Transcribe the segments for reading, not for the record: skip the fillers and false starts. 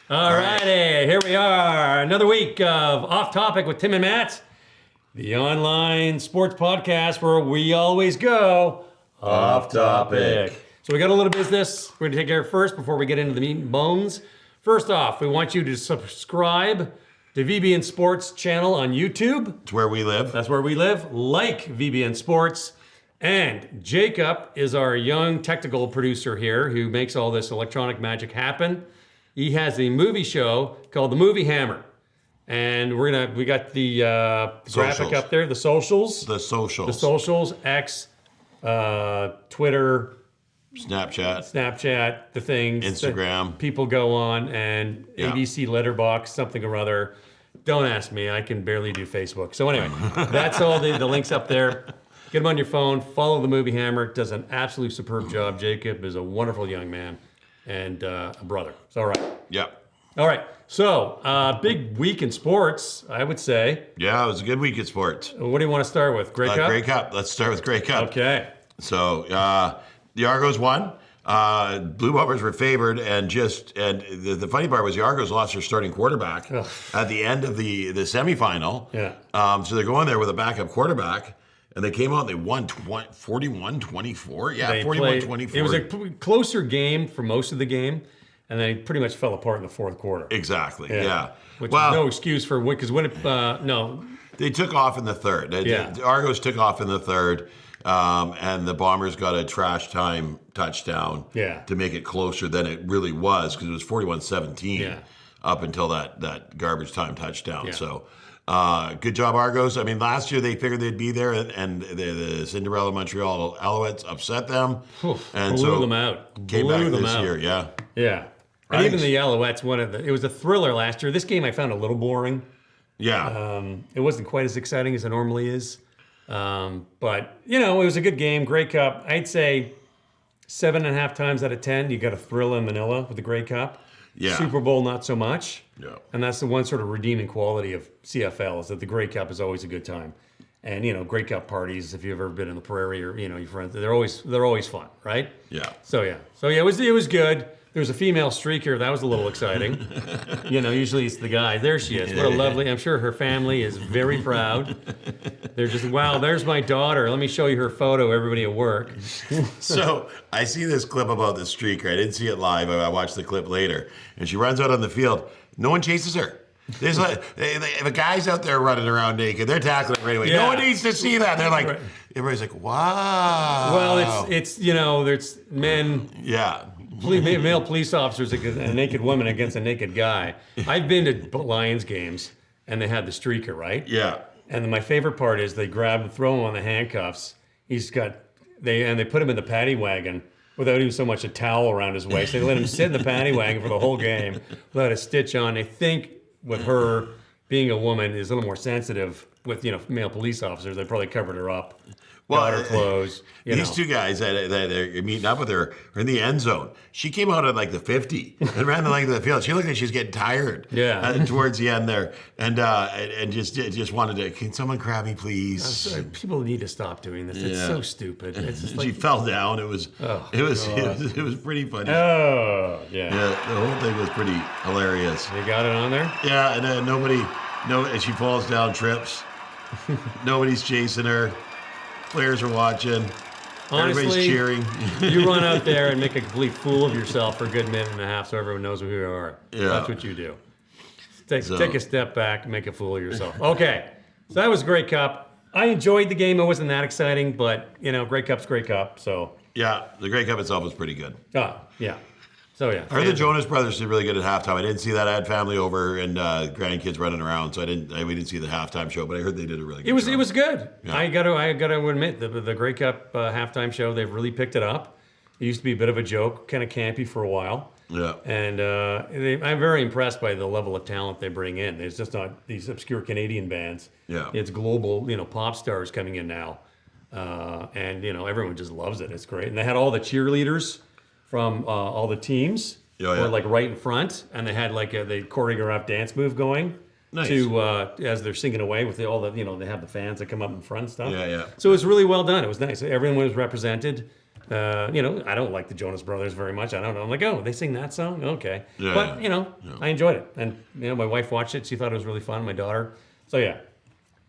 All righty, here we are. Another week of Off Topic with Tim and Matt, the online sports podcast where we always go off topic. So we got a little business we're going to take care of first before we get into the meat and bones. First off, we want you to subscribe to VBN Sports channel on YouTube. It's where we live. That's where we live. Like VBN Sports. And Jacob is our young technical producer here who makes all this electronic magic happen. He has a movie show called The Movie Hammer. And we got the graphic up there, the socials. The socials, X, Twitter, Snapchat, the things. Instagram. People go on and ABC Letterbox, something or other. Don't ask me, I can barely do Facebook. So anyway, that's all the links up there. Get them on your phone, follow The Movie Hammer. Does an absolute superb job. Jacob is a wonderful young man and a brother. It's all right. Yeah. All right. So, big week in sports, I would say. Yeah, it was a good week in sports. What do you want to start with? Grey Cup? Grey Cup. Let's start with Grey Cup. Okay. So, the Argos won. Blue Bombers were favored, and the funny part was the Argos lost their starting quarterback at the end of the semifinal. Yeah. So they're going there with a backup quarterback. And they came out and they won 41-24. Yeah, 41-24. It was a closer game for most of the game, and they pretty much fell apart in the fourth quarter. Exactly, yeah. Which is no excuse for because when it, no. They took off in the third. The Argos took off in the third, and the Bombers got a trash time touchdown to make it closer than it really was because it was 41-17 up until that garbage time touchdown. Yeah. So. Good job, Argos. I mean, last year they figured they'd be there, and the Cinderella Montreal Alouettes upset them, and blew them out. Came back this year, yeah. Right. And even the Alouettes, it was a thriller last year. This game I found a little boring. Yeah. It wasn't quite as exciting as it normally is, but it was a good game. Grey Cup, I'd say 7.5 times out of 10, you got a thrill in Manila with the Grey Cup. Yeah. Super Bowl, not so much. Yeah. And that's the one sort of redeeming quality of CFL is that the Grey Cup is always a good time. And, Grey Cup parties, if you've ever been in the prairie or, your friends, they're always fun, right? Yeah. So, it was good. There was a female streaker. That was a little exciting. Usually it's the guy. There she is. What a lovely, I'm sure her family is very proud. They're just, wow, there's my daughter. Let me show you her photo, everybody at work. So I see this clip about the streaker. I didn't see it live. I watched the clip later. And she runs out on the field. No one chases her. There's if a guy's out there running around naked, they're tackling right away. Yeah. No one needs to see that. They're like, everybody's like, wow. Well, it's there's men. Yeah. Male police officers against a naked woman against a naked guy. I've been to Lions games, and they had the streaker, right? Yeah. And my favorite part is they grab and throw him on the handcuffs. They put him in the paddy wagon without even so much a towel around his waist. They let him sit in the paddy wagon for the whole game without a stitch on. They think with her being a woman is a little more sensitive with male police officers. They probably covered her up. Got her clothes. These two guys that are meeting up with her are in the end zone. She came out at like the 50 and ran the length of the field. She looked like she was getting tired. Yeah. Towards the end there, and just wanted to. Can someone grab me, please? People need to stop doing this. It's so stupid. It's just she fell down. It was pretty funny. Oh yeah. The whole thing was pretty hilarious. They got it on there. Yeah, and and she falls down, trips. Nobody's chasing her. Players are watching. Honestly, everybody's cheering. You run out there and make a complete fool of yourself for a good minute and a half so everyone knows who you are. Yeah. That's what you do. Take a step back, make a fool of yourself. Okay, so that was Grey Cup. I enjoyed the game. It wasn't that exciting, but, Grey Cup's Grey Cup, so. Yeah, the Grey Cup itself was pretty good. Yeah. So, yeah. I heard the Jonas Brothers did really good at halftime. I didn't see that. I had family over and grandkids running around, so we didn't see the halftime show, but I heard they did a really good job. It was good. Yeah. I got to admit, the Grey Cup halftime show, they've really picked it up. It used to be a bit of a joke, kind of campy for a while. Yeah. And I'm very impressed by the level of talent they bring in. It's just not these obscure Canadian bands. Yeah. It's global, pop stars coming in now. And everyone just loves it. It's great. And they had all the cheerleaders from all the teams were like right in front, and they had like the choreographed dance move going. Nice. To as they're singing away with all the they have the fans that come up in front and stuff. Yeah. So it was really well done. It was nice. Everyone was represented. I don't like the Jonas Brothers very much. I don't know. I'm like, oh, they sing that song? Okay. But I enjoyed it. And, my wife watched it. She thought it was really fun. My daughter. So, yeah.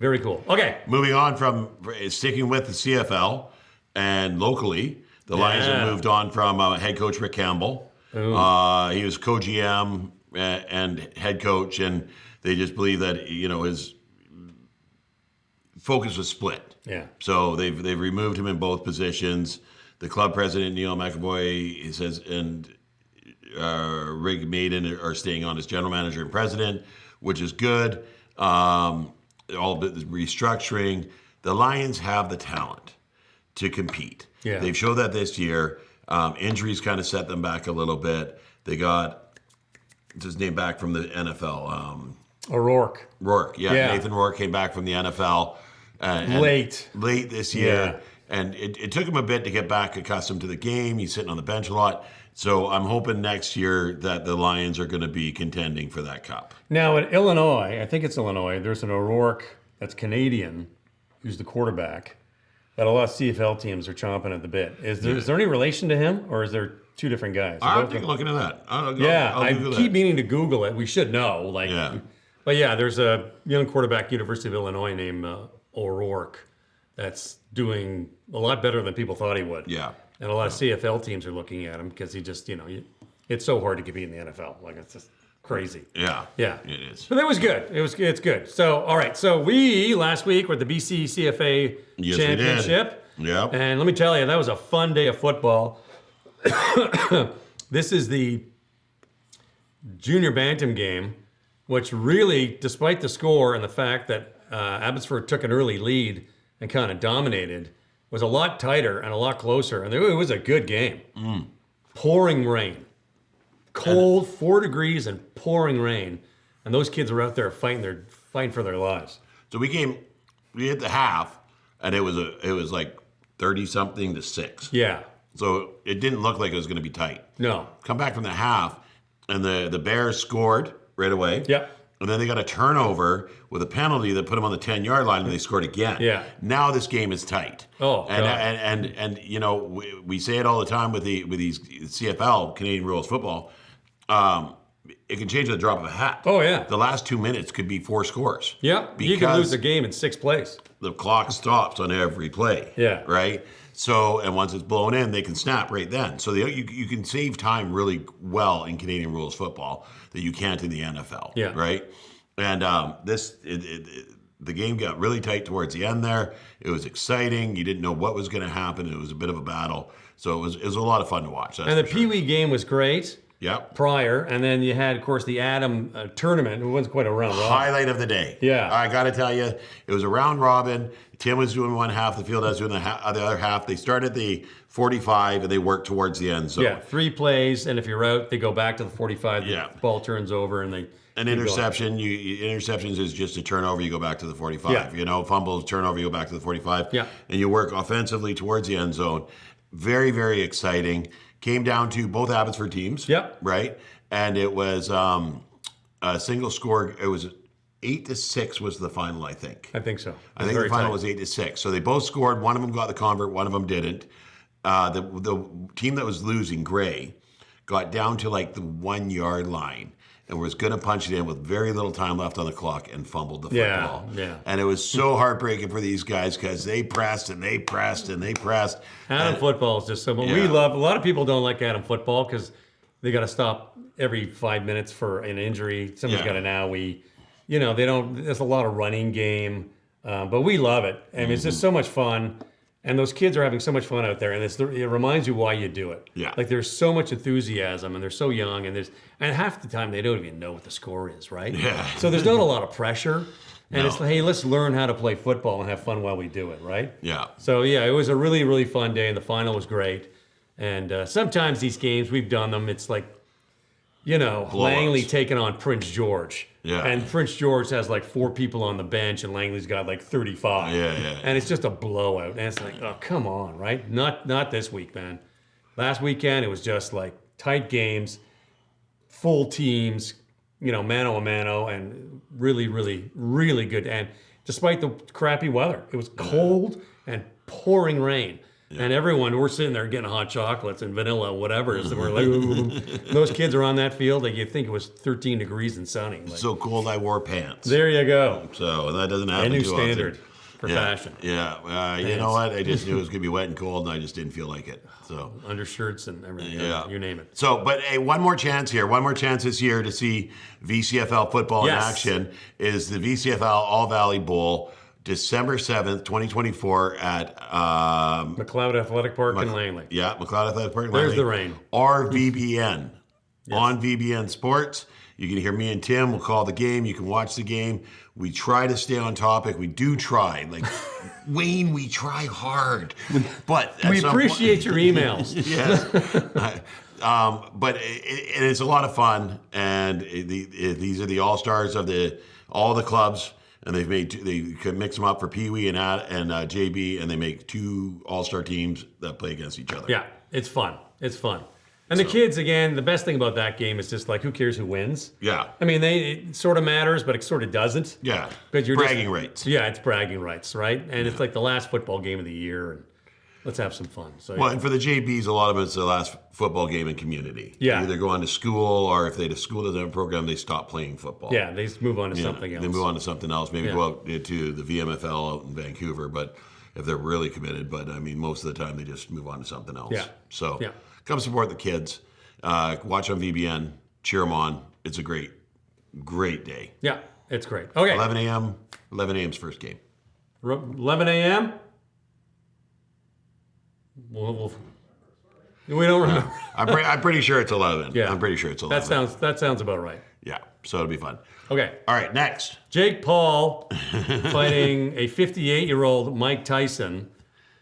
Very cool. Okay. Moving on from sticking with the CFL and locally, the Lions have moved on from head coach Rick Campbell. He was co-GM and head coach, and they just believe that, his focus was split. Yeah. So they've removed him in both positions. The club president, Neil McAvoy, says, and Rig Maiden are staying on as general manager and president, which is good. All the restructuring. The Lions have the talent to compete. Yeah. They've showed that this year. Injuries kind of set them back a little bit. They got his name back from the NFL. O'Rourke. Yeah. Nathan Rourke came back from the NFL. Late this year. And it took him a bit to get back accustomed to the game. He's sitting on the bench a lot. So I'm hoping next year that the Lions are going to be contending for that cup. Now at Illinois, I think it's Illinois, there's an O'Rourke that's Canadian who's the quarterback that a lot of CFL teams are chomping at the bit. Is there any relation to him, or is there two different guys? I'll take a look into that. I keep meaning to Google it. We should know. But there's a young quarterback, University of Illinois, named O'Rourke that's doing a lot better than people thought he would. Yeah. And a lot of CFL teams are looking at him because he just, it's so hard to compete in the NFL. It's just crazy. Yeah. Yeah. It is. But that was good. It's good. So, all right. So we, last week, were at the BCCFA Championship. Yep. And let me tell you, that was a fun day of football. This is the junior bantam game, which really, despite the score and the fact that Abbotsford took an early lead and kind of dominated, was a lot tighter and a lot closer. And it was a good game. Pouring rain. Cold, 4 degrees and pouring rain. And those kids were out there fighting for their lives. So we hit the half, and it was like 30-something to 6. Yeah. So it didn't look like it was going to be tight. No. Come back from the half, and the Bears scored right away. Yep. And then they got a turnover with a penalty that put them on the 10-yard line, and they scored again. Yeah. Now this game is tight. Oh, and we say it all the time with these CFL, Canadian Rules Football. It can change at the drop of a hat. Oh, yeah. The last 2 minutes could be 4 scores. Yep. You could lose a game in 6 plays. The clock stops on every play. Yeah. Right? So, and once it's blown in, they can snap right then. So you can save time really well in Canadian Rules Football that you can't in the NFL. Yeah. Right? And the game got really tight towards the end there. It was exciting. You didn't know what was going to happen. It was a bit of a battle. So it was a lot of fun to watch. And the Pee Wee game was great. Yep. Prior, and then you had, of course, the Adam tournament. It wasn't quite a round robin. Highlight of the day. Yeah. I got to tell you, it was a round robin. Tim was doing one half, the field I was doing the other half. They started the 45, and they worked towards the end. So 3 plays, and if you're out, they go back to the 45. The ball turns over, and they... An interception, interceptions is just a turnover, you go back to the 45. Yeah. Fumbles, turnover, you go back to the 45. Yeah. And you work offensively towards the end zone. Very, very exciting. Came down to both Abbotsford teams. Yep. Right? And it was a single score. It was 8-6 was the final, I think. I think so. I think the final was 8-6. So they both scored. One of them got the convert. One of them didn't. The team that was losing, Gray, got down to like the 1 yard line and was going to punch it in with very little time left on the clock and fumbled the football. Yeah. And it was so heartbreaking for these guys because they pressed and they pressed and they pressed. Adam football is just so. We love. A lot of people don't like Adam football because they got to stop every 5 minutes for an injury. Somebody's got an owie. They don't. There's a lot of running game, but we love it. And it's just so much fun. And those kids are having so much fun out there, and it reminds you why you do it. Yeah. Like there's so much enthusiasm, and they're so young, and half the time they don't even know what the score is, right? Yeah. So there's not a lot of pressure, and it's like, hey, let's learn how to play football and have fun while we do it, right? Yeah. So it was a really, really fun day, and the final was great. And sometimes these games we've done them, it's like, Langley taking on Prince George. Yeah. And Prince George has like 4 people on the bench, and Langley's got like 35. Yeah. And it's just a blowout. And it's like, oh, come on, right? Not this week, man. Last weekend, it was just like tight games, full teams, mano-a-mano, and really, really, really good. And despite the crappy weather, it was cold and pouring rain. And we're sitting there getting hot chocolates and vanilla, whatever. So we're like, ooh. Those kids are on that field. Like, you think it was 13 degrees and sunny. Like, so cold I wore pants. There you go. So that doesn't happen too often. A new standard for fashion. Yeah. You know what? I just knew it was going to be wet and cold, and I just didn't feel like it. So undershirts and everything. Yeah. You name it. So, but hey, one more chance here. One more chance this year to see VCFL football in action is the VCFL All Valley Bowl. December 7th, 2024 at McLeod Athletic Park in Langley. Yeah, McLeod Athletic Park in Langley. There's the rain. Or VBN. On VBN Sports. You can hear me and Tim. We'll call the game. You can watch the game. We try to stay on topic. We do try. Like, Wayne, we try hard. But we appreciate your emails. Yes. But it's a lot of fun. And these are the all-stars of all the clubs. And they can mix them up for Pee Wee and JB, and they make 2 all-star teams that play against each other. Yeah, it's fun. It's fun. And the kids, again, the best thing about that game is just like, who cares who wins? Yeah. I mean, it sort of matters, but it sort of doesn't. Yeah. Because you're bragging rights. Yeah, it's bragging rights, right? And it's like the last football game of the year, and let's have some fun. So, well, and for the JBs, a lot of it's the last football game in community. Yeah. They either go on to school, or if the school doesn't have a program, they stop playing football. Yeah, they just move on to something else. They move on to something else. Maybe go out to the VMFL out in Vancouver, but if they're really committed. But, I mean, most of the time they just move on to something else. Yeah. So come support the kids. Watch on VBN. Cheer them on. It's a great day. Yeah, it's great. Okay. 11 a.m. 11 a.m.'s first game. 11 a.m.? We don't remember. I'm pretty sure it's 11. Yeah. I'm pretty sure it's 11. That sounds about right. Yeah, so it'll be fun. Okay. All right, next. Jake Paul fighting a 58-year-old Mike Tyson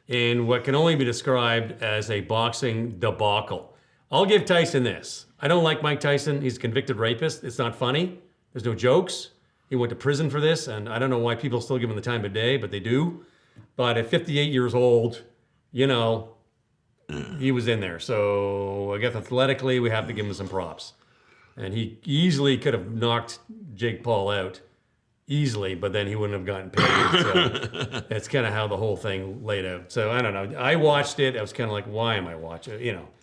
in what can only be described as a boxing debacle. I'll give Tyson this. I don't like Mike Tyson. He's a convicted rapist. It's not funny. There's no jokes. He went to prison for this, and I don't know why people still give him the time of day, but they do. But at 58 years old, he was in there. So I guess athletically, we have to give him some props. And he easily could have knocked Jake Paul out. Easily, but then he wouldn't have gotten paid. So that's kind of how the whole thing laid out. So I don't know. I watched it. I was kind of like, why am I watching?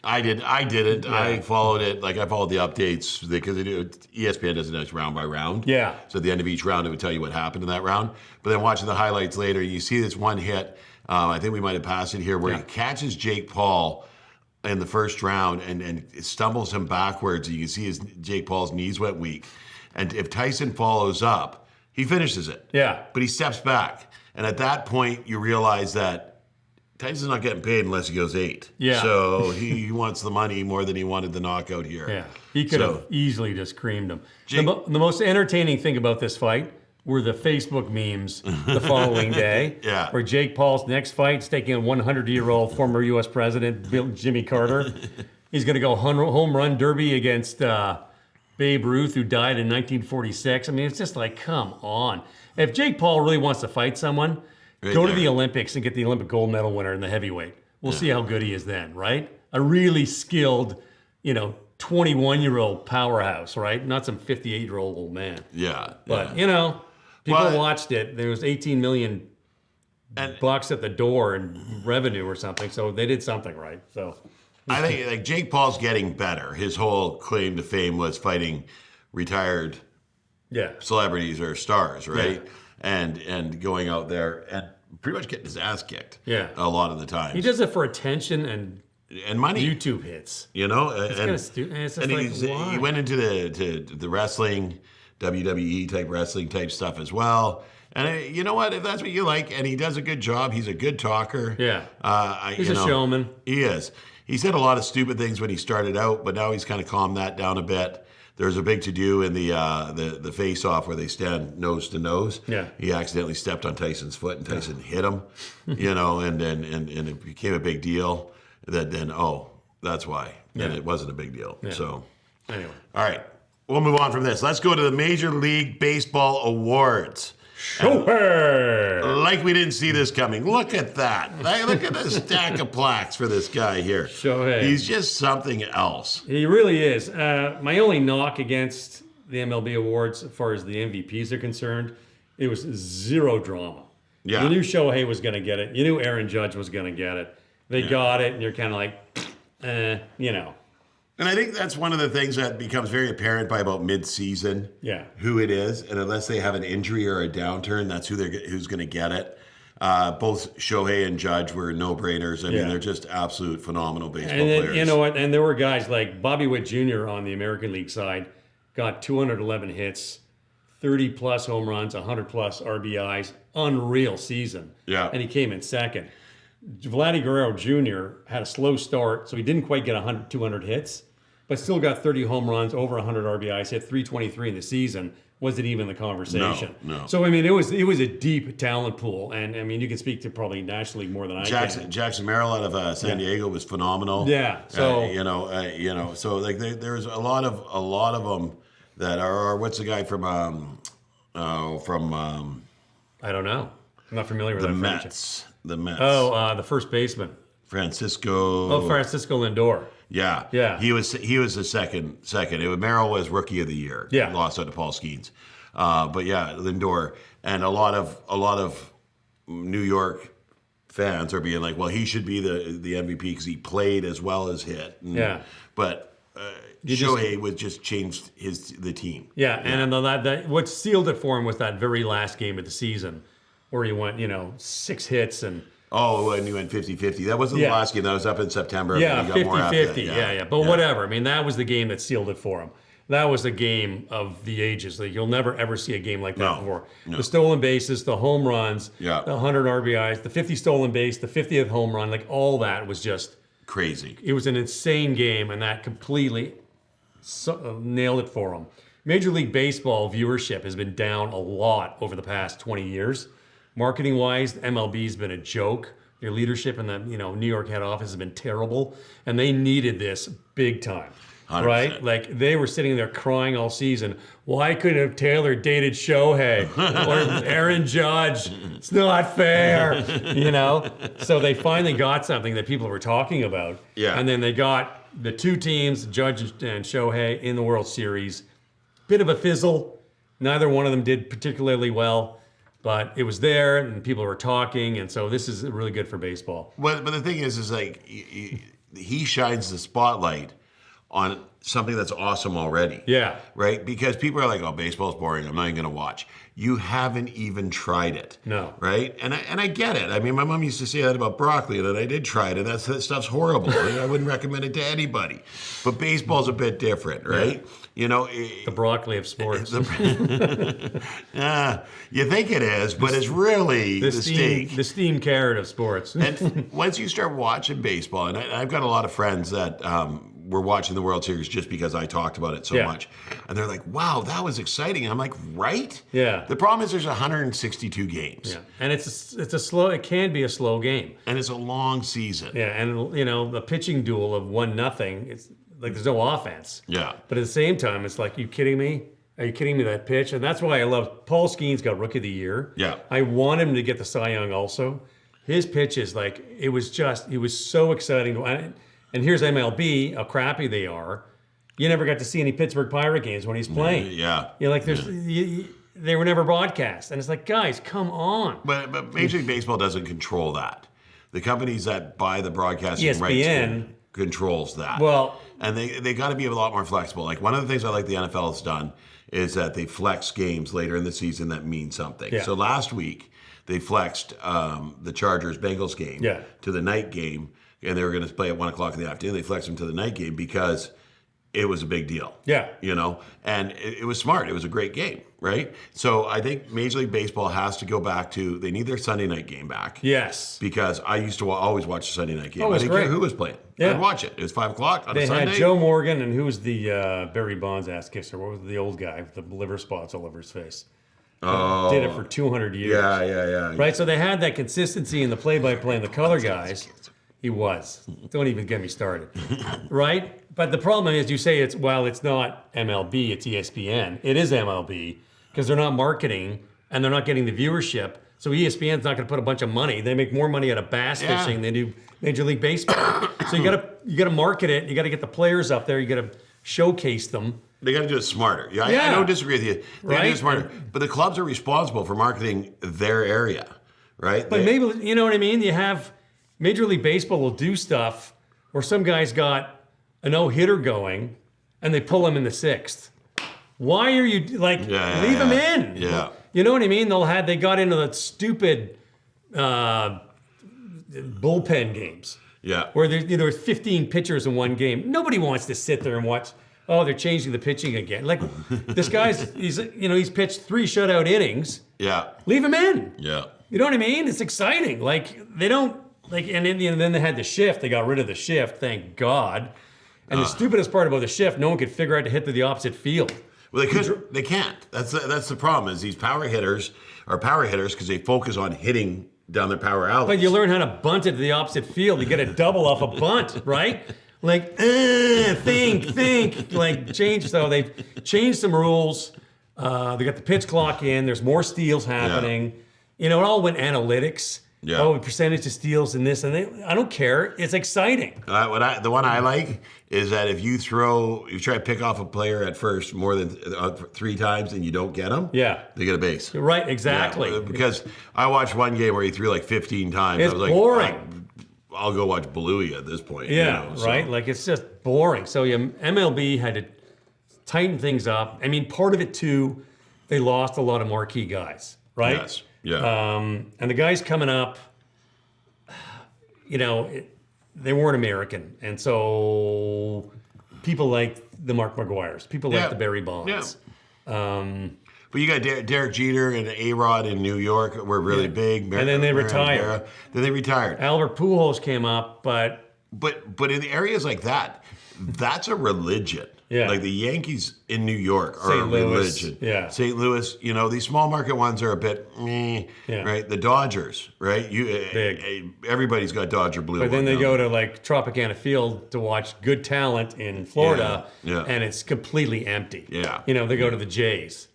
I didn't. Yeah. I followed it. Like, I followed the updates because ESPN does it round by round. Yeah. So at the end of each round, it would tell you what happened in that round. But then watching the highlights later, you see this one hit. I think we might have passed it here, where he catches Jake Paul in the first round and stumbles him backwards. You can see Jake Paul's knees went weak. And if Tyson follows up, he finishes it. Yeah. But he steps back. And at that point, you realize that Tyson's not getting paid unless he goes 8. Yeah. So he wants the money more than he wanted the knockout here. Yeah. He could have easily just creamed him. The most entertaining thing about this fight were the Facebook memes the following day. Yeah. Where Jake Paul's next fight is taking a 100-year-old former U.S. President, Jimmy Carter. He's going to go home run derby against Babe Ruth, who died in 1946. I mean, it's just like, come on. If Jake Paul really wants to fight someone, go to the Olympics and get the Olympic gold medal winner in the heavyweight. We'll see how good he is then, right? A really skilled, 21-year-old powerhouse, right? Not some 58-year-old old man. Yeah. But, people watched it. There was 18 million bucks at the door in revenue or something, so they did something right. So I think Jake Paul's getting better. His whole claim to fame was fighting retired celebrities or stars, right? Yeah. And going out there and pretty much getting his ass kicked. Yeah. A lot of the time. He does it for attention and money. YouTube hits. It's kind of stupid. It's just why? He went into the wrestling, WWE type wrestling type stuff as well. And you know what? If that's what you like, and he does a good job, he's a good talker. Yeah. He's a showman. He is. He said a lot of stupid things when he started out, but now he's kind of calmed that down a bit. There's a big to-do in the face-off where they stand nose to nose. Yeah. He accidentally stepped on Tyson's foot, and Tyson hit him, and it became a big deal. That's why. And it wasn't a big deal. Yeah. So, anyway. All right. We'll move on from this. Let's go to the Major League Baseball Awards. Like we didn't see this coming. Look at that. Look at the stack of plaques for this guy here. Shohei. He's just something else. He really is. My only knock against the MLB Awards, as far as the MVPs are concerned, it was zero drama. Yeah. You knew Shohei was going to get it. You knew Aaron Judge was going to get it. They got it, and you're kind of like, you know. And I think that's one of the things that becomes very apparent by about mid-season. Yeah. Who it is, and unless they have an injury or a downturn, that's who's going to get it. Both Shohei and Judge were no-brainers. I mean, they're just absolute phenomenal baseball players. You know what? And there were guys like Bobby Witt Jr. on the American League side, got 211 hits, 30-plus home runs, 100-plus RBIs. Unreal season. Yeah. And he came in second. Vladdy Guerrero Jr. had a slow start, so he didn't quite get 200 hits, but still got 30 home runs, over 100 RBIs, hit 323 in the season. Wasn't even the conversation. No. So I mean, it was a deep talent pool, and I mean, you can speak to probably National League more than I can. Jackson Merrill out of San Diego was phenomenal. Yeah. So so like there's a lot of them that are what's the guy from I don't know. I'm not familiar with the that Mets. The Mets. Oh, the first baseman. Francisco Lindor. Yeah. He was the second. Merrill was Rookie of the Year. Yeah. Lost out to Paul Skeens. But yeah, Lindor, and a lot of New York fans are being like, well, he should be the MVP because he played as well as hit. But Shohei would just changed the team. Yeah, and that what sealed it for him was that very last game of the season, where he went 6 hits and. Oh, and you went 50-50. That wasn't the last game. That was up in September. Yeah, 50-50. Yeah. But whatever. I mean, that was the game that sealed it for him. That was the game of the ages. Like, you'll never, ever see a game like that before. No. The stolen bases, the home runs, the 100 RBIs, the 50 stolen base, the 50th home run, like all that was just... crazy. It was an insane game, and that completely nailed it for him. Major League Baseball viewership has been down a lot over the past 20 years. Marketing-wise, MLB's been a joke. Their leadership in the New York head office has been terrible, and they needed this big time, 100%. Right? Like they were sitting there crying all season. Why couldn't have Taylor dated Shohei or Aaron Judge? It's not fair, So they finally got something that people were talking about, and then they got the two teams, Judge and Shohei, in the World Series. Bit of a fizzle. Neither one of them did particularly well. But it was there, and people were talking, and so this is really good for baseball. But the thing is like he shines the spotlight on something that's awesome already. Yeah. Right? Because people are like, oh, baseball's boring. I'm not even going to watch. You haven't even tried it. No. Right? And I get it. I mean, my mom used to say that about broccoli, and I did try it, and that stuff's horrible. I wouldn't recommend it to anybody. But baseball's a bit different, right? Yeah. The broccoli of sports. You think it is, but it's really the steak. The steamed carrot of sports. And once you start watching baseball, and I've got a lot of friends that were watching the World Series just because I talked about it so much. And they're like, wow, that was exciting. And I'm like, right? Yeah. The problem is there's 162 games. Yeah. And it can be a slow game. And it's a long season. Yeah. And, the pitching duel of 1-0, it's like there's no offense. Yeah. But at the same time, it's like, you kidding me? Are you kidding me, that pitch? And that's why I love Paul Skeens got Rookie of the Year. Yeah. I want him to get the Cy Young also. His pitches, it was so exciting. And here's MLB, how crappy they are. You never got to see any Pittsburgh Pirate games when he's playing. Yeah. They were never broadcast. And it's like, guys, come on. But Major League Baseball doesn't control that. The companies that buy the broadcasting ESPN rights controls that. Well, and they got to be a lot more flexible. Like one of the things I like the NFL has done is that they flex games later in the season that mean something. Yeah. So last week they flexed the Chargers Bengals game to the night game, and they were going to play at 1 o'clock in the afternoon. They flexed them to the night game because it was a big deal. Yeah. And it was smart. It was a great game, right? So I think Major League Baseball has to go back to, they need their Sunday night game back. Yes. Because I used to always watch the Sunday night game. Oh, I didn't care who was playing. Yeah. I'd watch it. It was 5 o'clock on a Sunday. They had Joe Morgan, and who was the Barry Bonds ass kisser? What was the old guy with the liver spots all over his face? Did it for 200 years. Yeah. Right? So they had that consistency in the play-by-play and the color guys. He was. Don't even get me started. Right? But the problem is, you say it's not MLB, it's ESPN. It is MLB because they're not marketing and they're not getting the viewership. So ESPN's not going to put a bunch of money. They make more money out of bass fishing than they do Major League Baseball. So you got to market it. You got to get the players up there. You got to showcase them. They got to do it smarter. I don't disagree with you. They got to do it smarter. But the clubs are responsible for marketing their area, right? But maybe, you know what I mean? You have Major League Baseball will do stuff where some guy's got a no-hitter going and they pull him in the 6th. Why are you leave him in? Yeah. You know what I mean? They got into that stupid bullpen games. Yeah. Where there were 15 pitchers in one game. Nobody wants to sit there and watch, oh, they're changing the pitching again. Like this he's pitched 3 shutout innings. Yeah. Leave him in. Yeah. You know what I mean? It's exciting. Like they don't and then they had the shift. They got rid of the shift, thank God. And the stupidest part about the shift, no one could figure out to hit to the opposite field. Well, they can't. That's the problem. Is these power hitters are power hitters because they focus on hitting down their power alleys. But you learn how to bunt it to the opposite field. You get a double off a bunt, right? Like, think, like change. So they've changed some rules. They got the pitch clock in. There's more steals happening. It all went analytics. Yeah. Oh, percentage of steals and this and that. I don't care. It's exciting. The one I like is that if you try to pick off a player at first more than 3 times and you don't get them, they get a base. Right, exactly. Yeah, because I watched one game where he threw like 15 times. It's I was like, boring. I'll go watch Beluga at this point. Yeah, right? Like it's just boring. So MLB had to tighten things up. I mean, part of it too, they lost a lot of marquee guys, right? Yes. Yeah. And the guys coming up, they weren't American. And so people like the Mark McGuires, people like the Barry Bonds. Yeah. But you got Derek Jeter and A-Rod in New York were really big. And then they retired. Then they retired. Albert Pujols came up, but in the areas like that, that's a religion. Yeah. Like the Yankees in New York are St. a Louis, religion. yeah. St. Louis, these small market ones are a bit right? The Dodgers, right? Big. Everybody's got Dodger blue. But then they go to like Tropicana Field to watch good talent in Florida, and it's completely empty. Yeah. They go to the Jays.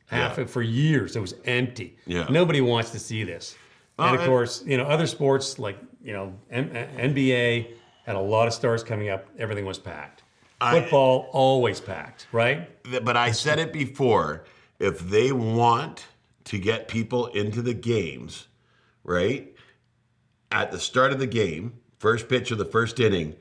For years, it was empty. Yeah. Nobody wants to see this. And of course, other sports like, NBA had a lot of stars coming up. Everything was packed. Football, always packed, right? But I said it before, if they want to get people into the games, right, at the start of the game, first pitch of the first inning,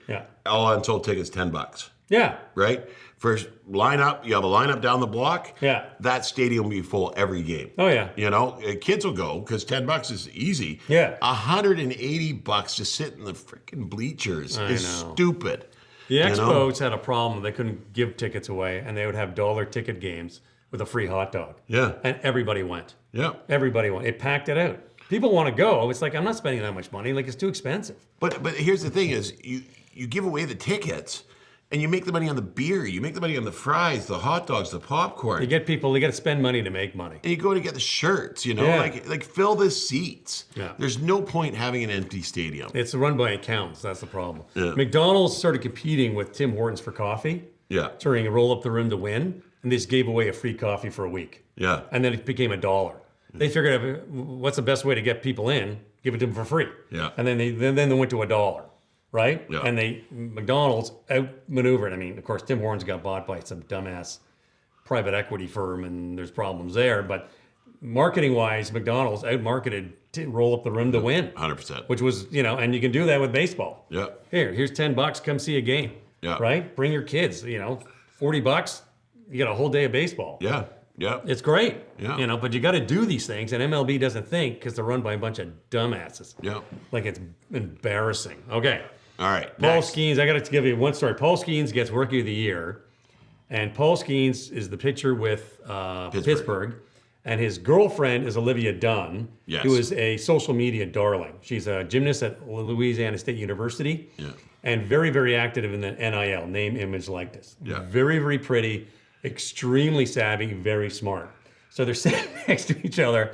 all unsold tickets, $10. Yeah. Right? First lineup, you have a lineup down the block. Yeah. That stadium will be full every game. Oh, yeah. Kids will go because $10 is easy. Yeah. $180 to sit in the freaking bleachers is stupid. The Expos had a problem. They couldn't give tickets away, and they would have dollar ticket games with a free hot dog. Yeah. And everybody went. Yeah. Everybody went. It packed it out. People want to go. It's like, I'm not spending that much money. Like, it's too expensive. But here's the thing is, you give away the tickets, and you make the money on the beer. You make the money on the fries, the hot dogs, the popcorn. You get people, they got to spend money to make money. And you go to get the shirts, like fill the seats. Yeah. There's no point having an empty stadium. It's run by accounts. That's the problem. Yeah. McDonald's started competing with Tim Hortons for coffee. Yeah. Trying to roll up the rim to win. And they just gave away a free coffee for a week. Yeah. And then it became $1. They figured out what's the best way to get people in, give it to them for free. Yeah. And then they went to $1. Right? Yeah. And McDonald's outmaneuvered. I mean, of course, Tim Hortons got bought by some dumbass private equity firm, and there's problems there. But marketing-wise, McDonald's outmarketed to roll up the rim to win. 100%. Which was, and you can do that with baseball. Yeah. Here's $10, come see a game. Yeah. Right? Bring your kids, $40, you get a whole day of baseball. Yeah. Yeah. It's great. Yeah. But you got to do these things, and MLB doesn't think because they're run by a bunch of dumbasses. Yeah. Like it's embarrassing. Okay. All right. Paul Skeens, I got to give you one story. Paul Skeens gets Rookie of the Year, and Paul Skeens is the pitcher with Pittsburgh, and his girlfriend is Olivia Dunn, who is a social media darling. She's a gymnast at Louisiana State University, and very, very active in the NIL, name, image, likeness. Yeah. Very, very pretty, extremely savvy, very smart. So they're sitting next to each other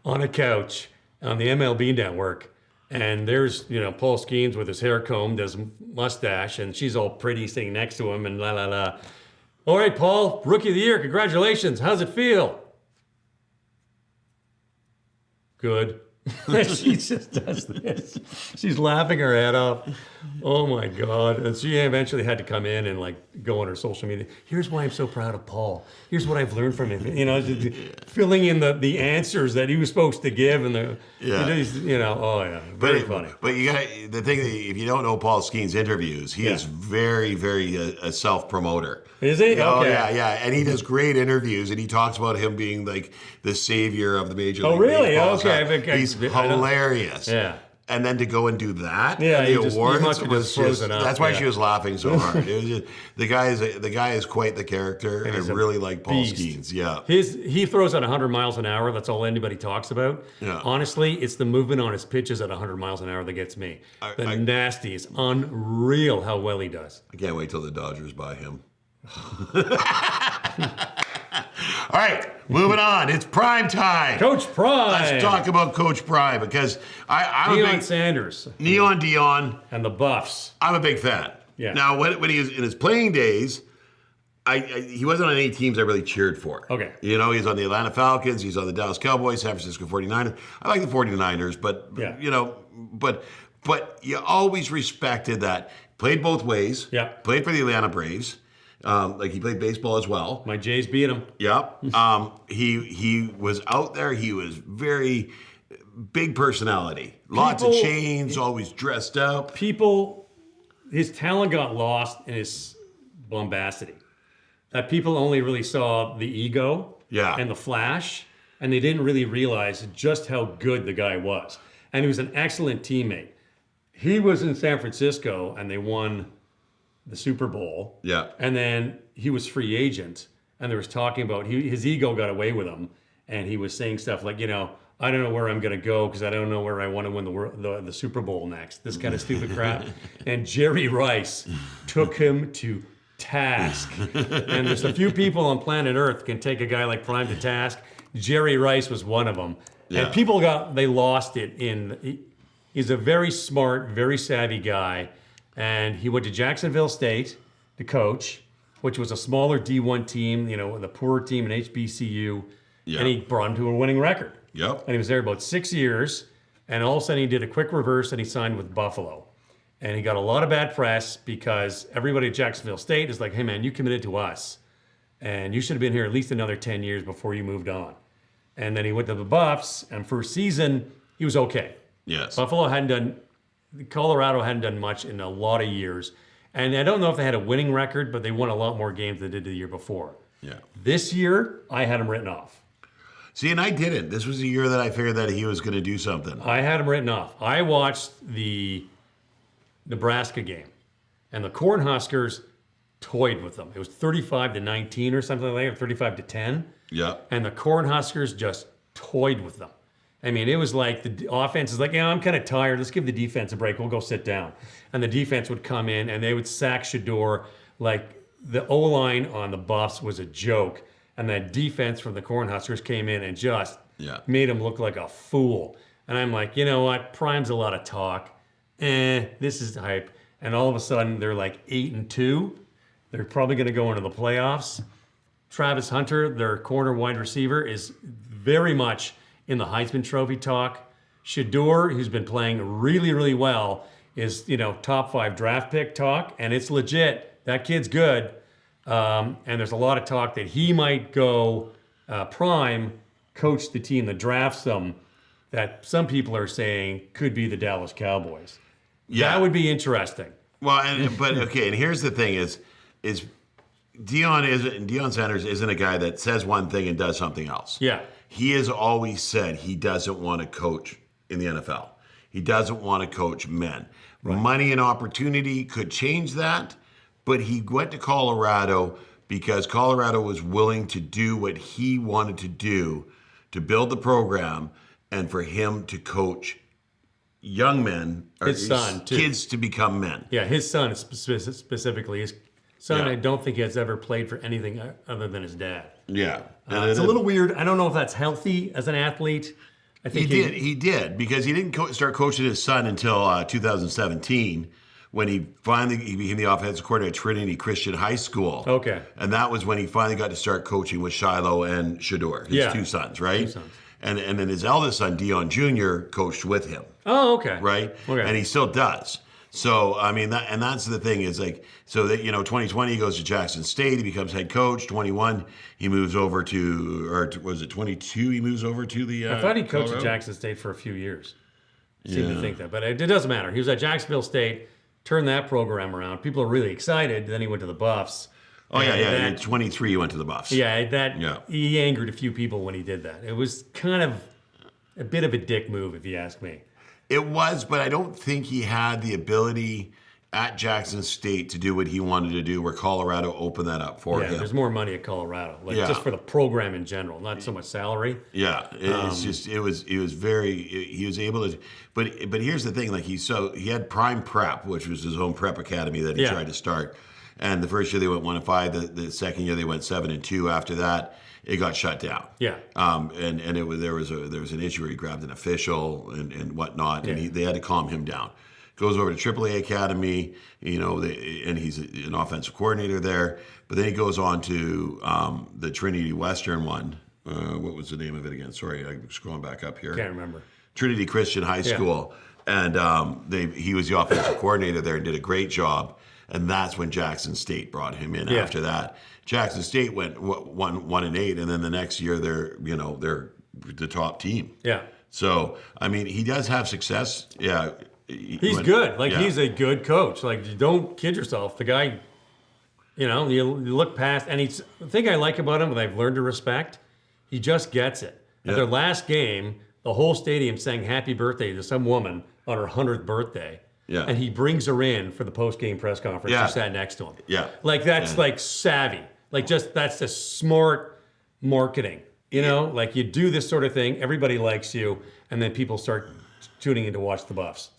on a couch on the MLB network. And there's, Paul Skeens with his hair combed, his mustache, and she's all pretty sitting next to him and la, la, la. All right, Paul, Rookie of the Year, congratulations. How's it feel? Good. She just does this. She's laughing her head off. Oh my God. And she eventually had to come in and like go on her social media. Here's why I'm so proud of Paul. Here's what I've learned from him. You know, filling in the answers that he was supposed to give and oh yeah. Very funny. But you got the thing that if you don't know Paul Skeen's interviews, he is very, very a self-promoter. Is he? Oh okay. yeah. And he does great interviews and he talks about him being like the savior of the Major League Oh really? Baseball. Okay. He's hilarious. Yeah. And then to go and do that, yeah, the awards must have was just up. That's why she was laughing so hard. It was just, the guy is quite the character. And I really like Paul Skeens. Yeah, he throws at 100 miles an hour. That's all anybody talks about. Yeah. Honestly, it's the movement on his pitches at 100 miles an hour that gets me. The nasty is unreal how well he does. I can't wait till the Dodgers buy him. All right, moving on. It's prime time. Coach Prime. Let's talk about Coach Prime because I'm a big Sanders. Neon Dion. And the Buffs. I'm a big fan. Yeah. Now, when he was in his playing days, he wasn't on any teams I really cheered for. Okay. You know, he's on the Atlanta Falcons. He's on the Dallas Cowboys, San Francisco 49ers. I like the 49ers, but, but you always respected that. Played both ways. Yeah. Played for the Atlanta Braves. Like he played baseball as well. My Jays beat him. Yep. He was out there. He was very big personality. Lots of chains, always dressed up. His talent got lost in his bombacity. That people only really saw the ego and the flash, and they didn't really realize just how good the guy was. And he was an excellent teammate. He was in San Francisco, and they won the Super Bowl. Yeah. And then he was free agent, and there was talking about his ego got away with him, and he was saying stuff like, I don't know where I'm going to go because I don't know where I want to win the Super Bowl next. This kind of stupid crap. And Jerry Rice took him to task. And there's a few people on planet Earth can take a guy like Prime to task. Jerry Rice was one of them. Yeah. And people they lost it he's a very smart, very savvy guy. And he went to Jacksonville State to coach, which was a smaller D1 team, the poorer team in HBCU. Yeah. And he brought him to a winning record. Yep. And he was there about 6 years. And all of a sudden he did a quick reverse and he signed with Buffalo. And he got a lot of bad press because everybody at Jacksonville State is like, hey man, you committed to us. And you should have been here at least another 10 years before you moved on. And then he went to the Buffs, and first season, he was okay. Yes. Colorado hadn't done much in a lot of years. And I don't know if they had a winning record, but they won a lot more games than they did the year before. Yeah. This year, I had him written off. See, and I didn't. This was the year that I figured that he was going to do something. I had him written off. I watched the Nebraska game, and the Cornhuskers toyed with them. It was 35-19 or something like that, or 35-10. Yeah. And the Cornhuskers just toyed with them. I mean, it was like the offense is like, I'm kind of tired. Let's give the defense a break. We'll go sit down. And the defense would come in, and they would sack Shador. Like, the O-line on the Buffs was a joke. And that defense from the Cornhuskers came in and just made him look like a fool. And I'm like, you know what? Prime's a lot of talk. This is hype. And all of a sudden, they're like 8-2. They're probably going to go into the playoffs. Travis Hunter, their corner wide receiver, is very much in the Heisman Trophy talk. Shador, who's been playing really, really well, is, top 5 draft pick talk, and it's legit. That kid's good. And there's a lot of talk that he might go Prime, coach the team that drafts them, that some people are saying could be the Dallas Cowboys. Yeah. That would be interesting. Well, and here's the thing is Deion Sanders isn't a guy that says one thing and does something else. Yeah. He has always said he doesn't want to coach in the NFL. He doesn't want to coach men. Right. Money and opportunity could change that, but he went to Colorado because Colorado was willing to do what he wanted to do to build the program and for him to coach young men, or his son, too. Kids to become men. Yeah, his son specifically. His son, I don't think he has ever played for anything other than his dad. Yeah. It's a little weird. I don't know if that's healthy as an athlete. I think he did because he didn't start coaching his son until 2017 when he became the offensive coordinator at Trinity Christian High School. Okay. And that was when he finally got to start coaching with Shiloh and Shador, his two sons, right? 2 sons. And then his eldest son, Dion Jr., coached with him. Oh, okay. Right? Okay. And he still does. So, I mean, that's the thing is like, so that, 2020 he goes to Jackson State, he becomes head coach. 21, he moves over to, or was it 22 he moves over to the I thought he coached Colorado? at Jackson State for a few years. Seem to think that, but it doesn't matter. He was at Jacksonville State, turned that program around. People are really excited. Then he went to the Buffs. Oh, yeah. In 23, he went to the Buffs. Yeah, he angered a few people when he did that. It was kind of a bit of a dick move, if you ask me. It was, but I don't think he had the ability at Jackson State to do what he wanted to do, where Colorado opened that up for him. There's more money at Colorado, just for the program in general, not so much salary. Yeah, it's just he was able to, but here's the thing, like he had Prime Prep, which was his own prep academy that he tried to start, and the first year they went 1-5, the second year they went 7-2. After that, it got shut down. Yeah. And there was an issue where he grabbed an official and whatnot, and they had to calm him down. Goes over to AAA Academy, and he's an offensive coordinator there. But then he goes on to the Trinity Western one. What was the name of it again? Sorry, I'm scrolling back up here. Can't remember. Trinity Christian High School. And he was the offensive coordinator there and did a great job. And that's when Jackson State brought him in after that. Jackson State went 1-8, and then the next year they're the top team. Yeah. So, I mean, he does have success. Yeah. He's good. He's a good coach. You don't kid yourself. The guy, you look past, and the thing I like about him, that I've learned to respect, he just gets it. At their last game, the whole stadium sang happy birthday to some woman on her 100th birthday. Yeah. And he brings her in for the post-game press conference. She sat next to him. Yeah. That's savvy. That's just smart marketing. You do this sort of thing, everybody likes you, and then people start tuning in to watch the Buffs.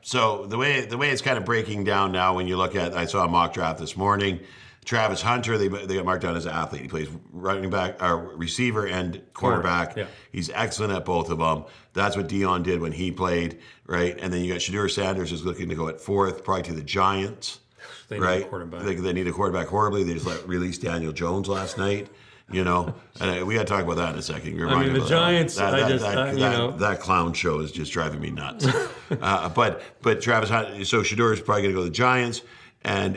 So the way it's kind of breaking down now, when you look at, I saw a mock draft this morning. Travis Hunter, they got marked down as an athlete. He plays running back, receiver, and cornerback. Yeah. He's excellent at both of them. That's what Dion did when he played, right? And then you got Shedeur Sanders, who's looking to go at 4th, probably to the Giants. They need a quarterback. They need a quarterback horribly. They just released Daniel Jones last night. And we got to talk about that in a second. The Giants. That clown show is just driving me nuts. But Travis Hunter, so Shedeur is probably going to go to the Giants, and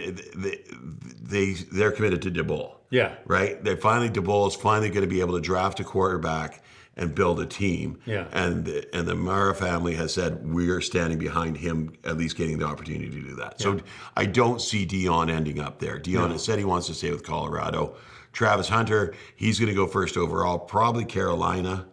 they're committed to DeBoll. Yeah. Right. DeBoll is finally going to be able to draft a quarterback and build a team. Yeah. And the Mara family has said we're standing behind him, at least getting the opportunity to do that. Yeah. So I don't see Dion ending up there. Dion has said he wants to stay with Colorado. Travis Hunter, he's going to go first overall, probably Carolina.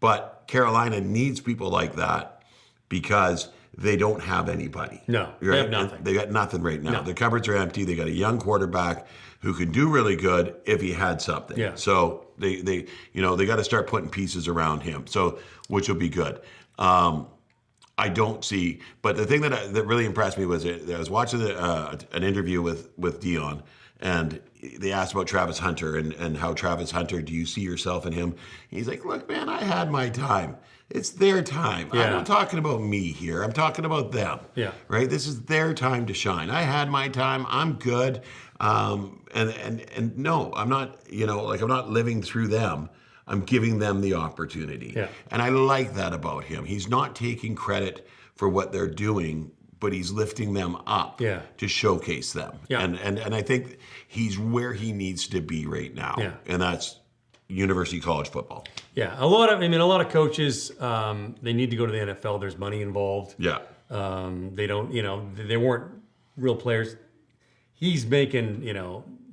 But Carolina needs people like that because they don't have anybody. No, right? They have nothing. They got nothing right now. No. Their cupboards are empty. They got a young quarterback who can do really good if he had something. Yeah. So they got to start putting pieces around him. So which will be good. I don't see, but the thing that really impressed me was I was watching an interview with Dion, and they asked about Travis Hunter and how Travis Hunter, do you see yourself in him? He's like, look, man, I had my time. It's their time. Yeah. I'm not talking about me here. I'm talking about them. Yeah. Right? This is their time to shine. I had my time. I'm good. And no, I'm not, I'm not living through them. I'm giving them the opportunity. Yeah. And I like that about him. He's not taking credit for what they're doing, but he's lifting them up to showcase them. Yeah. And I think he's where he needs to be right now. Yeah. And that's university college football. Yeah. A lot of coaches, they need to go to the NFL. There's money involved. Yeah. They don't, they weren't real players. He's making,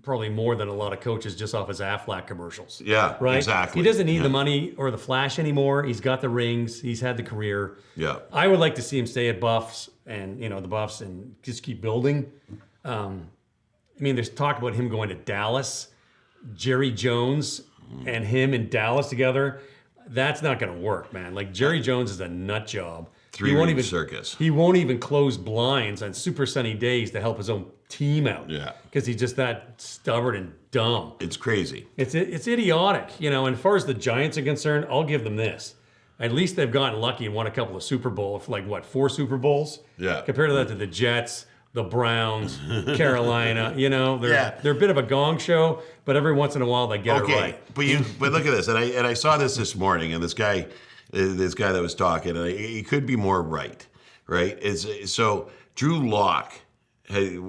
probably more than a lot of coaches just off his Aflac commercials. Yeah, right? Exactly. He doesn't need the money or the flash anymore. He's got the rings. He's had the career. Yeah. I would like to see him stay at Buffs and, the Buffs and just keep building. There's talk about him going to Dallas, Jerry Jones and him in Dallas together. That's not going to work, man. Jerry Jones is a nut job. Three-ring circus. He won't even close blinds on super sunny days to help his own team out. Yeah. Because he's just that stubborn and dumb. It's crazy. It's idiotic. And as far as the Giants are concerned, I'll give them this. At least they've gotten lucky and won a couple of Super Bowls, 4 Super Bowls? Yeah. Compared to that to the Jets, the Browns, Carolina, they're a bit of a gong show, but every once in a while they get it right. But look at this, and I saw this morning, and this guy, this guy that was talking, and he could be more right? So Drew Lock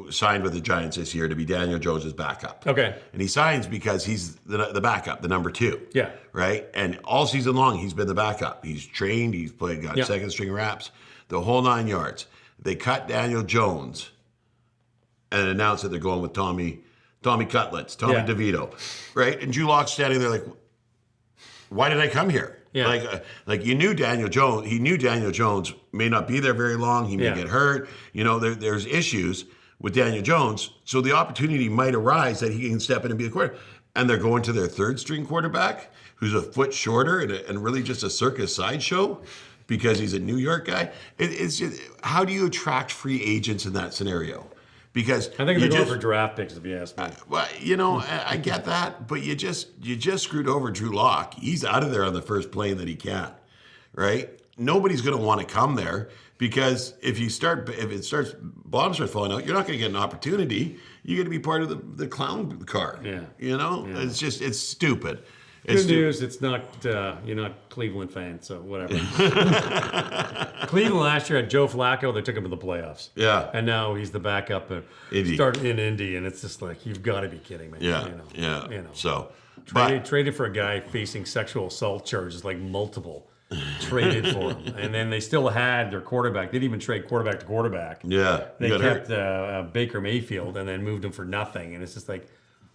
signed with the Giants this year to be Daniel Jones' backup. Okay. And he signs because he's the backup, the number 2. Yeah. Right? And all season long, he's been the backup. He's trained, he's played, got second string reps, the whole 9 yards. They cut Daniel Jones and announced that they're going with Tommy Cutlets, Tommy DeVito. Right? And Drew Lock's standing there like, why did I come here? Yeah. Like you knew Daniel Jones. He knew Daniel Jones may not be there very long. He may get hurt. There's issues with Daniel Jones. So the opportunity might arise that he can step in and be a quarterback. And they're going to their third string quarterback, who's a foot shorter and really just a circus sideshow because he's a New York guy. It's just, how do you attract free agents in that scenario? Because I think they're going for draft picks, if you ask me. Well, I get that, but you just screwed over Drew Lock. He's out of there on the first plane that he can, right? Nobody's going to want to come there because if bottom starts falling out, you're not going to get an opportunity. You're going to be part of the clown car. Yeah. It's stupid. Good news, it's not, you're not Cleveland fans, so whatever. Cleveland last year had Joe Flacco, they took him to the playoffs. Yeah. And now he's the backup starting in Indy, and it's just like, you've got to be kidding me. Yeah. So. Traded for a guy facing sexual assault charges, like multiple. Traded for him. And then they still had their quarterback. They didn't even trade quarterback to quarterback. Yeah. They kept Baker Mayfield and then moved him for nothing. And it's just like,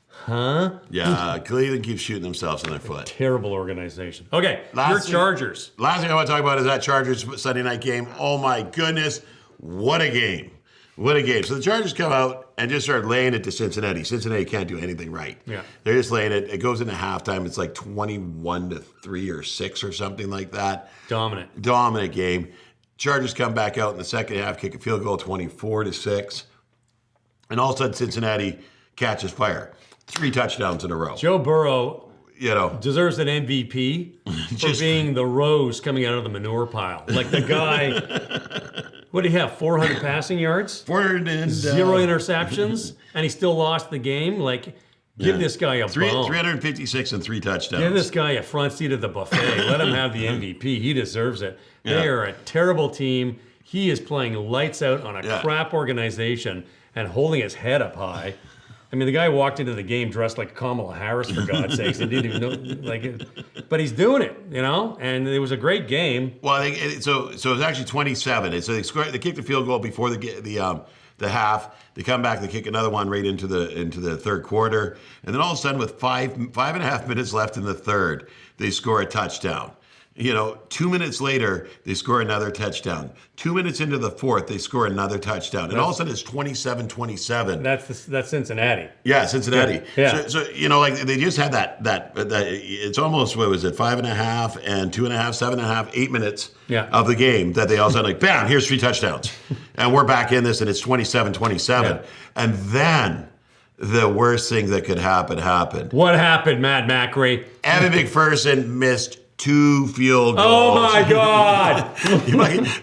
huh? Yeah, Cleveland keeps shooting themselves in their foot. Terrible organization. Okay, your Chargers. Last thing I want to talk about is that Chargers Sunday night game. Oh my goodness, what a game. What a game. So the Chargers come out and just start laying it to Cincinnati. Cincinnati can't do anything right. Yeah. They're just laying it. It goes into halftime. It's like 21-3 or 6 or something like that. Dominant game. Chargers come back out in the second half, kick a field goal, 24-6. And all of a sudden, Cincinnati catches fire. 3 touchdowns in a row. Joe Burrow deserves an MVP for being the rose coming out of the manure pile. Like the guy, what did he have, 400 passing yards? 400 and... 0 interceptions, and he still lost the game? Like, give this guy a bone. 356 and 3 touchdowns. Give this guy a front seat at the buffet. Let him have the MVP. He deserves it. Yeah. They are a terrible team. He is playing lights out on a crap organization and holding his head up high. I mean, the guy walked into the game dressed like Kamala Harris, for God's sakes, and didn't even know, but he's doing it, and it was a great game. Well, so it was actually 27. So they kicked the field goal before the half. They come back, they kick another one right into the third quarter, and then all of a sudden, with five and a half minutes left in the third, they score a touchdown. 2 minutes later, they score another touchdown. 2 minutes into the fourth, they score another touchdown. And all of a sudden, it's 27-27. That's Cincinnati. Yeah, Cincinnati. Yeah. So they just had that it's almost, what was it, 5.5 and 2.5, 7.5, 8 minutes of the game that they all of a sudden bam, here's 3 touchdowns. And we're back in this, and it's 27-27. Yeah. And then the worst thing that could happen happened. What happened, Matt Macri? Evan McPherson missed 2 field goals. Oh my God!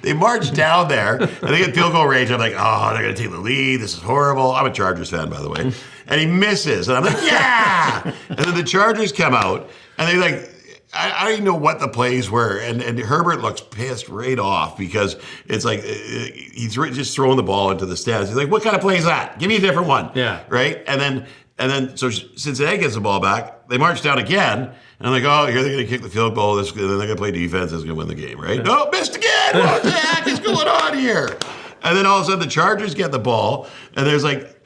They marched down there and they get field goal range. I'm like, oh, they're going to take the lead. This is horrible. I'm a Chargers fan, by the way. And he misses. And I'm like, yeah! And then the Chargers come out and they I don't even know what the plays were. And Herbert looks pissed right off because it's like he's just throwing the ball into the stands. He's like, what kind of play is that? Give me a different one. Yeah. Right? And then so Cincinnati gets the ball back. They march down again. And I'm like, oh, here they're going to kick the field goal. And then they're going to play defense. It's going to win the game, right? Yeah. No, missed again. What the heck is going on here? And then all of a sudden, the Chargers get the ball. And there's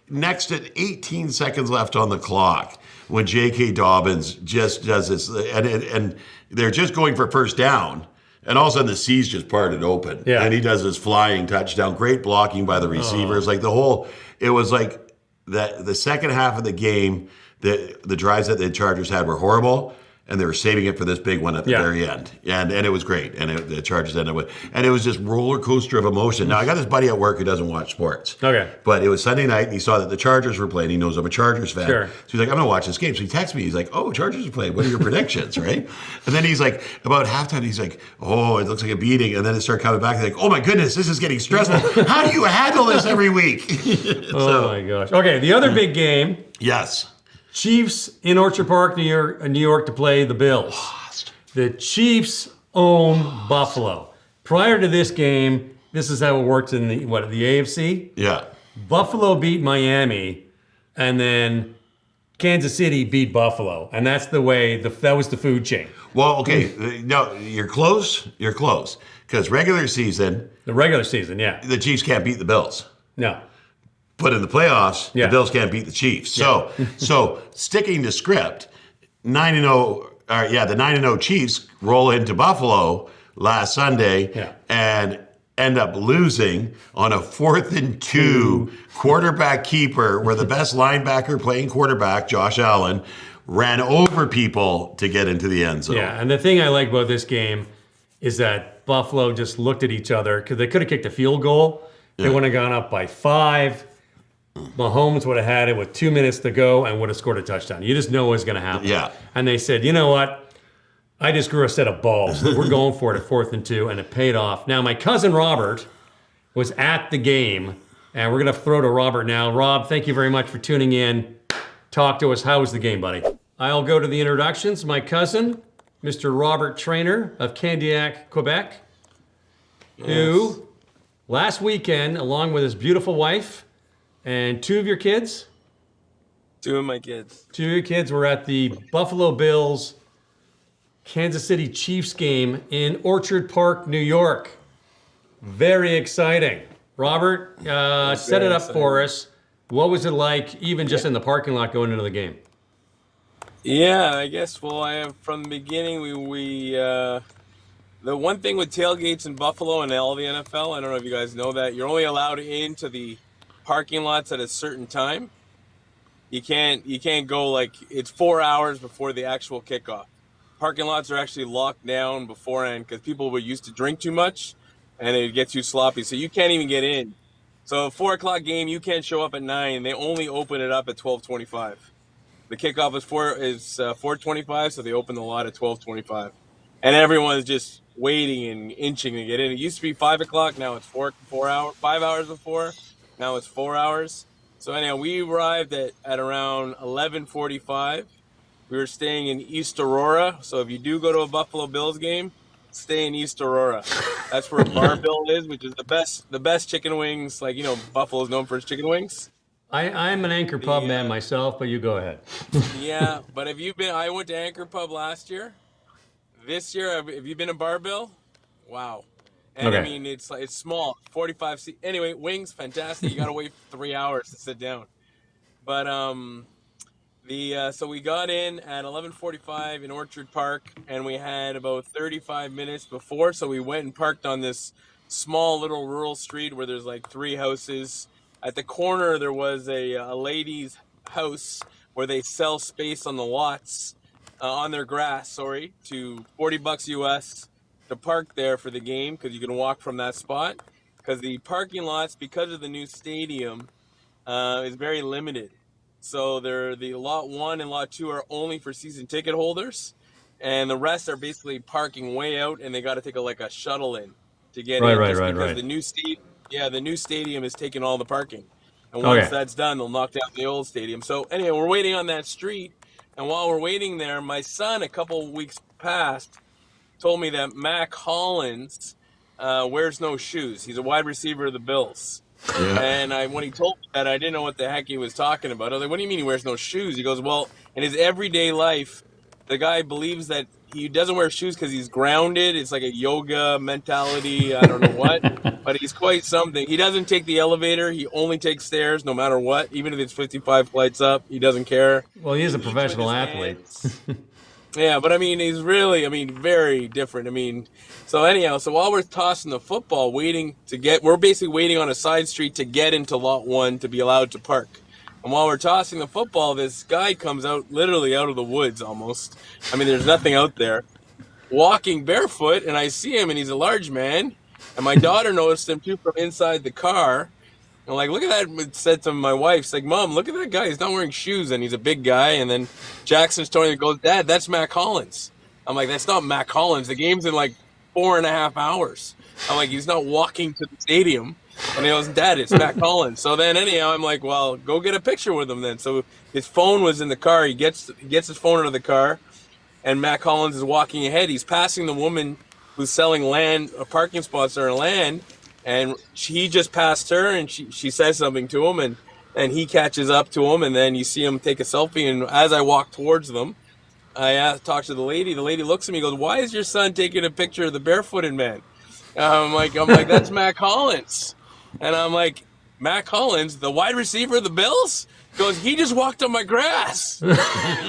next to 18 seconds left on the clock when J.K. Dobbins just does this. And they're just going for first down. And all of a sudden, the seas just parted open. Yeah. And he does this flying touchdown. Great blocking by the receivers. It was like the second half of the game, the drives that the Chargers had were horrible. And they were saving it for this big one at the very end. And it was great. And the Chargers ended with, and it was just roller coaster of emotion. Now, I got this buddy at work who doesn't watch sports. Okay. But it was Sunday night, and he saw that the Chargers were playing. He knows I'm a Chargers fan. Sure. So he's like, I'm going to watch this game. So he texts me. He's like, oh, Chargers are playing. What are your predictions, right? And then he's like, about halftime, he's like, oh, it looks like a beating. And then it started coming back. He's like, oh, my goodness, this is getting stressful. How do you handle this every week? Oh, my gosh. Okay, the other big game. Yes. Chiefs in Orchard Park, New York to play the Bills. Lost. The Chiefs own Buffalo. Prior to this game, this is how it worked in the AFC? Yeah. Buffalo beat Miami, and then Kansas City beat Buffalo. And that's the way, that was the food chain. Well, okay. No, you're close. You're close. Because regular season. The regular season, yeah. The Chiefs can't beat the Bills. No. But in the playoffs, the Bills can't beat the Chiefs. Yeah. So sticking to script, 9-0, the 9-0 Chiefs roll into Buffalo last Sunday and end up losing on a 4th and 2 quarterback keeper where the best linebacker playing quarterback, Josh Allen, ran over people to get into the end zone. Yeah, and the thing I like about this game is that Buffalo just looked at each other because they could have kicked a field goal. They would have gone up by 5. Mahomes would have had it with 2 minutes to go and would have scored a touchdown. You just know what's going to happen. Yeah. And they said, you know what? I just grew a set of balls. We're going for it at 4th and 2, and it paid off. Now, my cousin Robert was at the game, and we're going to throw to Robert now. Rob, thank you very much for tuning in. Talk to us. How was the game, buddy? I'll go to the introductions. My cousin, Mr. Robert Trainer of Candiac, Quebec, who last weekend, along with his beautiful wife, and 2 of your kids? 2 of my kids. 2 of your kids were at the Buffalo Bills Kansas City Chiefs game in Orchard Park, New York. Very exciting. Robert, set it up for us. What was it like, even just in the parking lot going into the game? Yeah, I guess, from the beginning, the one thing with tailgates in Buffalo and all the NFL, I don't know if you guys know that, you're only allowed into the parking lots at a certain time. You can't go it's 4 hours before the actual kickoff. Parking lots are actually locked down beforehand because people were used to drink too much and it gets too sloppy. So you can't even get in. So a 4 o'clock game, you can't show up at 9. They only open it up at 12:25. The kickoff is 4:25, so they open the lot at 12:25. And everyone's just waiting and inching to get in. It used to be 5 o'clock, now it's 5 hours before. Now it's 4 hours. So anyhow, we arrived at around 11:45. We were staying in East Aurora. So if you do go to a Buffalo Bills game, stay in East Aurora. That's where Barbill is, which is the best chicken wings. Buffalo's known for its chicken wings. I'm an Anchor Pub man myself, but you go ahead. Yeah, but I went to Anchor Pub last year. This year, have you been to Barbill? Wow. And I mean, it's small, 45 seats. Anyway, wings, fantastic. You got to wait 3 hours to sit down. But so we got in at 11:45 in Orchard Park, and we had about 35 minutes before. So we went and parked on this small little rural street where there's 3 houses. At the corner, there was a lady's house where they sell space on the lots, on their grass, to $40 US. To park there for the game because you can walk from that spot because the parking lots, because of the new stadium, is very limited. So the lot 1 and lot 2 are only for season ticket holders, and the rest are basically parking way out, and they got to take a shuttle in to get in. Because the new stadium is taking all the parking, and once that's done, they'll knock down the old stadium. So anyway, we're waiting on that street, and while we're waiting there, my son a couple weeks past told me that Mac Hollins wears no shoes. He's a wide receiver of the Bills. Yeah. And when he told me that, I didn't know what the heck he was talking about. I was like, what do you mean he wears no shoes? He goes, well, in his everyday life, the guy believes that he doesn't wear shoes because he's grounded. It's like a yoga mentality. I don't know what. But he's quite something. He doesn't take the elevator. He only takes stairs no matter what. Even if it's 55 flights up, he doesn't care. Well, he is a professional athlete. Yeah, but he's really, very different. So anyhow, while we're tossing the football, we're basically waiting on a side street to get into lot 1 to be allowed to park. And while we're tossing the football, this guy comes out literally out of the woods almost. There's nothing out there, walking barefoot, and I see him, and he's a large man. And my daughter noticed him too from inside the car. I'm like, look at that. Said to my wife, she's like, Mom, look at that guy. He's not wearing shoes, and he's a big guy. And then Jackson's telling me, goes, Dad, that's Mac Hollins. I'm like, that's not Mac Hollins. The game's in 4.5 hours. I'm like, he's not walking to the stadium. And he goes, Dad, it's Mac Hollins. So then anyhow, I'm like, well, go get a picture with him then. So his phone was in the car. He gets his phone out of the car, and Mac Hollins is walking ahead. He's passing the woman who's selling land, parking spots on her land, and he just passed her, and she says something to him, and he catches up to him, and then you see him take a selfie. And as I walk towards them, I talk to the lady. The lady looks at me and goes, "Why is your son taking a picture of the barefooted man?" I'm like, that's Matt Collins. And I'm like, Matt Collins, the wide receiver of the Bills? Goes, he just walked on my grass. And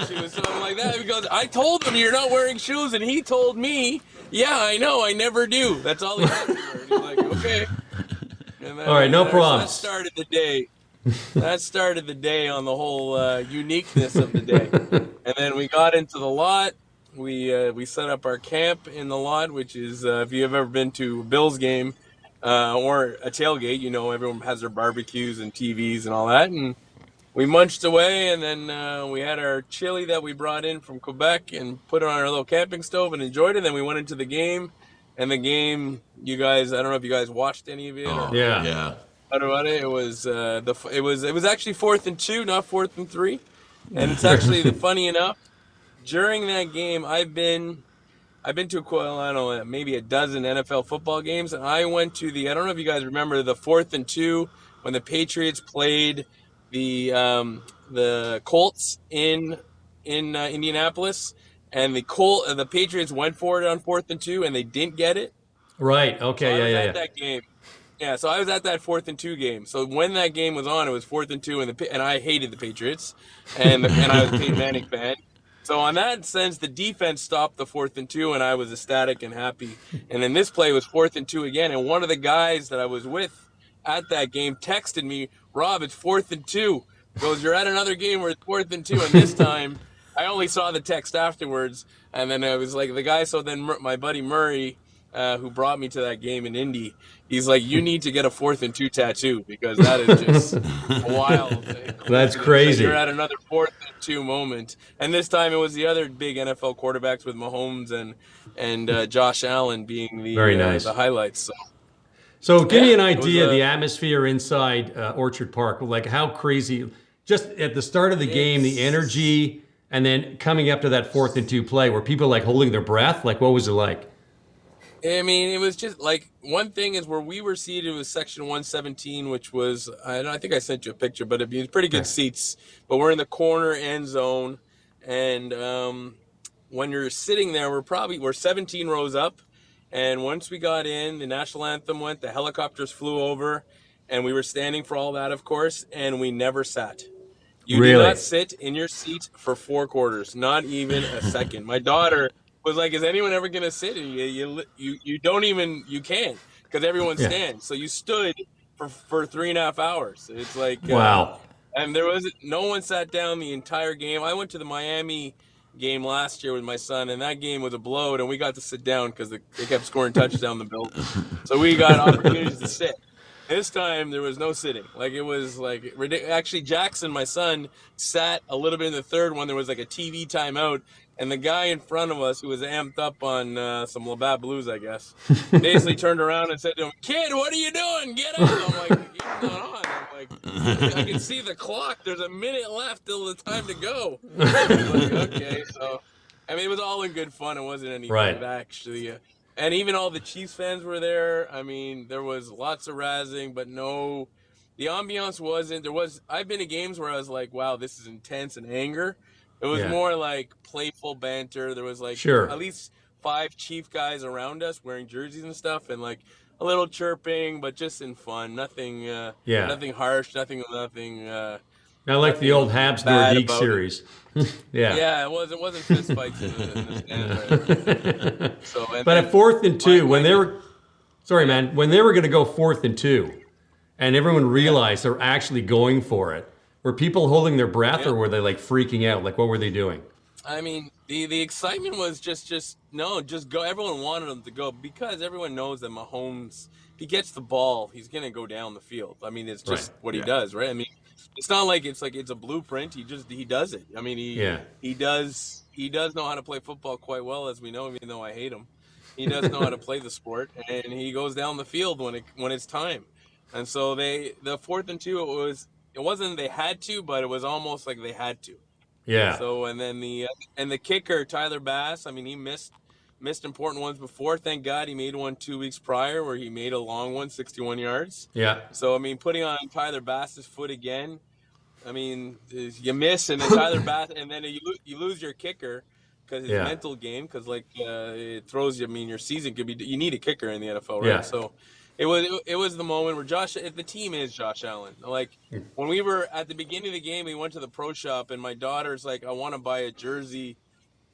she was something like that. Because I told him you're not wearing shoes, and he told me, yeah, I know, I never do. That's all he said to her. And he's like, okay. And then, all right, no problems. That started the day. That started the day on the whole uniqueness of the day. And then we got into the lot. We set up our camp in the lot, which is, if you have ever been to a Bills game or a tailgate, you know, everyone has their barbecues and TVs and all that. And we munched away, and then we had our chili that we brought in from Quebec and put it on our little camping stove and enjoyed it. Then we went into the game, and the game, you guys, I don't know if you guys watched any of it. Yeah. What about it? It was it was actually 4th and 2, not 4th and 3, and it's actually funny enough. During that game, I've been to I don't know, maybe a dozen NFL football games, and I went to I don't know if you guys remember the 4th and 2 when the Patriots played the Colts in Indianapolis, and the Patriots went for it on 4th and 2, and they didn't get it. Right. Okay. So I was at that game. Yeah, so I was at that 4th and 2 game. So when that game was on, it was 4th and 2, and I hated the Patriots, and I was a Peyton Manning fan. So on that sense, the defense stopped the 4th and 2, and I was ecstatic and happy. And then this play was 4th and 2 again, and one of the guys that I was with at that game texted me, "Rob, it's 4th and 2." Goes, "You're at another game where it's 4th and 2," and this time I only saw the text afterwards, and then I was like, the guy. So then my buddy Murray, who brought me to that game in Indy, he's like, "You need to get a 4th and 2 tattoo because that is just wild." That's crazy. You're at another 4th and 2 moment, and this time it was the other big NFL quarterbacks with Mahomes and Josh Allen being the highlights. So give me an idea of the atmosphere inside Orchard Park, like how crazy. Just at the start of the game, the energy, and then coming up to that 4th and 2 play, were people like holding their breath? Like, what was it like? I mean, it was just like, one thing is where we were seated was section 117, which was, I think I sent you a picture, but it was pretty good seats. But we're in the corner end zone, and when you're sitting there, we're 17 rows up, and once we got in, the national anthem went, the helicopters flew over, and we were standing for all that, of course, and we never sat. You did not sit in your seat for 4 quarters, not even a second. My daughter was like, "Is anyone ever gonna sit?" And you don't even, you can't, because everyone stands. So you stood for 3.5 hours. It's like wow. And no one sat down the entire game. I went to the Miami game last year with my son, and that game was a blowout, and we got to sit down because they kept scoring touchdowns the building. So we got opportunities to sit. This time there was no sitting. Like, it was like ridiculous. Actually, Jackson, my son, sat a little bit in the third one. There was like a TV timeout, and the guy in front of us, who was amped up on some Labatt Blues, I guess, basically turned around and said to him, "Kid, what are you doing? Get out!" I'm like, "He's not on." I'm like, "I can see the clock. There's a minute left till the time to go." I'm like, okay, so I mean, it was all in good fun. It wasn't anything that actually. And even all the Chiefs fans were there. I mean, there was lots of razzing, but no, the ambiance wasn't. I've been to games where I was like, wow, this is intense and anger. It was more like playful banter. There was like at least 5 Chief guys around us wearing jerseys and stuff, and like a little chirping, but just in fun. Nothing, nothing harsh, nothing. I like the old Habs Nordique series. Yeah, it wasn't fist fights in the stand. Right? So, but at 4th and 2, when they were going to go 4th and 2, and everyone realized they were actually going for it, were people holding their breath, or were they like freaking out? Like, what were they doing? I mean, the excitement was just go. Everyone wanted them to go because everyone knows that Mahomes, if he gets the ball, he's gonna go down the field. I mean, it's just what he does, right? I mean, it's not like it's a blueprint. He does it. I mean, he does know how to play football quite well, as we know, even though I hate him. He does know how to play the sport, and he goes down the field when it's time. And so the 4th and 2, it wasn't they had to, but it was almost like they had to. Yeah. So and then the kicker, Tyler Bass, I mean, he missed missed important ones before. Thank God he made one 2 weeks prior where he made a long one, 61 yards. Yeah. So, I mean, putting on Tyler Bass's foot again, I mean, you miss, and then Tyler Bass, and then you lose your kicker because his mental game, because like it throws you. I mean, your season could be. You need a kicker in the NFL, right? Yeah. So it was the moment where the team is Josh Allen. Like when we were at the beginning of the game, we went to the pro shop, and my daughter's like, I want to buy a jersey,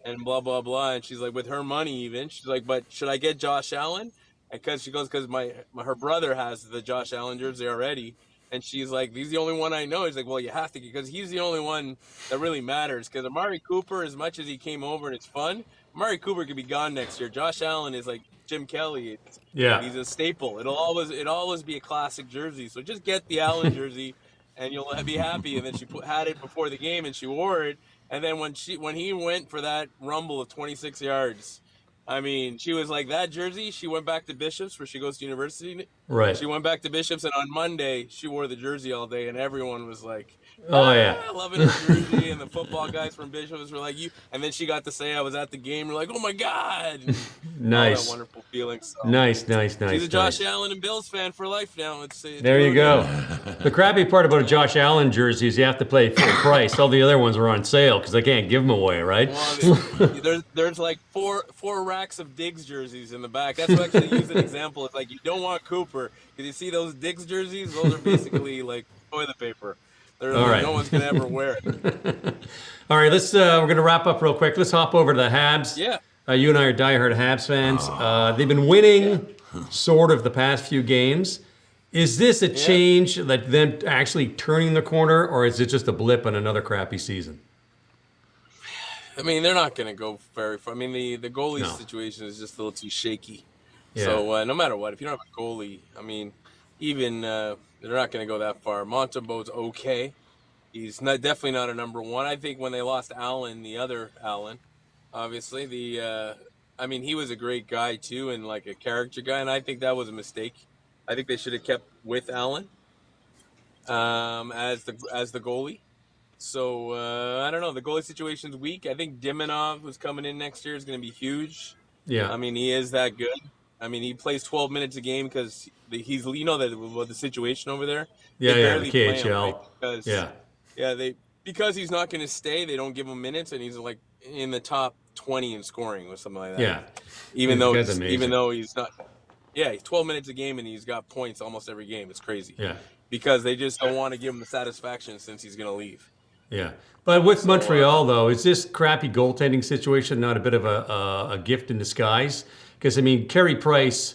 and blah blah blah, and she's like, with her money even, she's like, but should I get Josh Allen? Because her brother has the Josh Allen jersey already. And she's like, he's the only one I know. He's like, well, you have to, because he's the only one that really matters. Because Amari Cooper, as much as he came over and it's fun, Amari Cooper could be gone next year. Josh Allen is like Jim Kelly. He's a staple. It'll always be a classic jersey. So just get the Allen jersey, and you'll be happy. And then she had it before the game, and she wore it. And then when he went for that rumble of 26 yards, I mean, she was like, that jersey, she went back to Bishop's where she goes to university. Right. She went back to Bishop's, and on Monday, she wore the jersey all day, and everyone was like, loving her jersey. And the football guys from Bishop's were like, you. And then she got to say, I was at the game. We're like, oh, my God. Nice. All that wonderful feeling. So, nice. She's a Josh Allen and Bills fan for life now. There you go. The crappy part about a Josh Allen jersey is you have to pay full price. All the other ones are on sale because they can't give them away, right? Well, there's like four racks of Diggs jerseys in the back. That's what I actually use an example. It's like you don't want Cooper because you see those Diggs jerseys. Those are basically like toilet paper. No one's gonna ever wear it. All right, we're gonna wrap up real quick. Let's hop over to the Habs. Yeah. You and I are diehard Habs fans. They've been winning sort of the past few games. Is this a change, like them actually turning the corner, or is it just a blip in another crappy season? I mean, they're not going to go very far. I mean, the goalie situation is just a little too shaky. Yeah. So no matter what, if you don't have a goalie, I mean, even they're not going to go that far. Montembeau's okay. He's definitely not a number one. I think when they lost Allen, the other Allen, obviously, I mean, he was a great guy too, and like a character guy, and I think that was a mistake. I think they should have kept with Allen as the goalie. So I don't know. The goalie situation's weak. I think Diminov, who's coming in next year, is going to be huge. Yeah. I mean, he is that good. I mean, he plays 12 minutes a game because he's the situation over there. Yeah, the KHL. Because he's not going to stay. They don't give him minutes, and he's like in the top 20 in scoring or something like that. Yeah. Even though he's not. Yeah, he's 12 minutes a game, and he's got points almost every game. It's crazy. Yeah. Because they just don't want to give him the satisfaction since he's going to leave. Yeah. But with Montreal, though, is this crappy goaltending situation not a bit of a gift in disguise? Because, I mean, Carey Price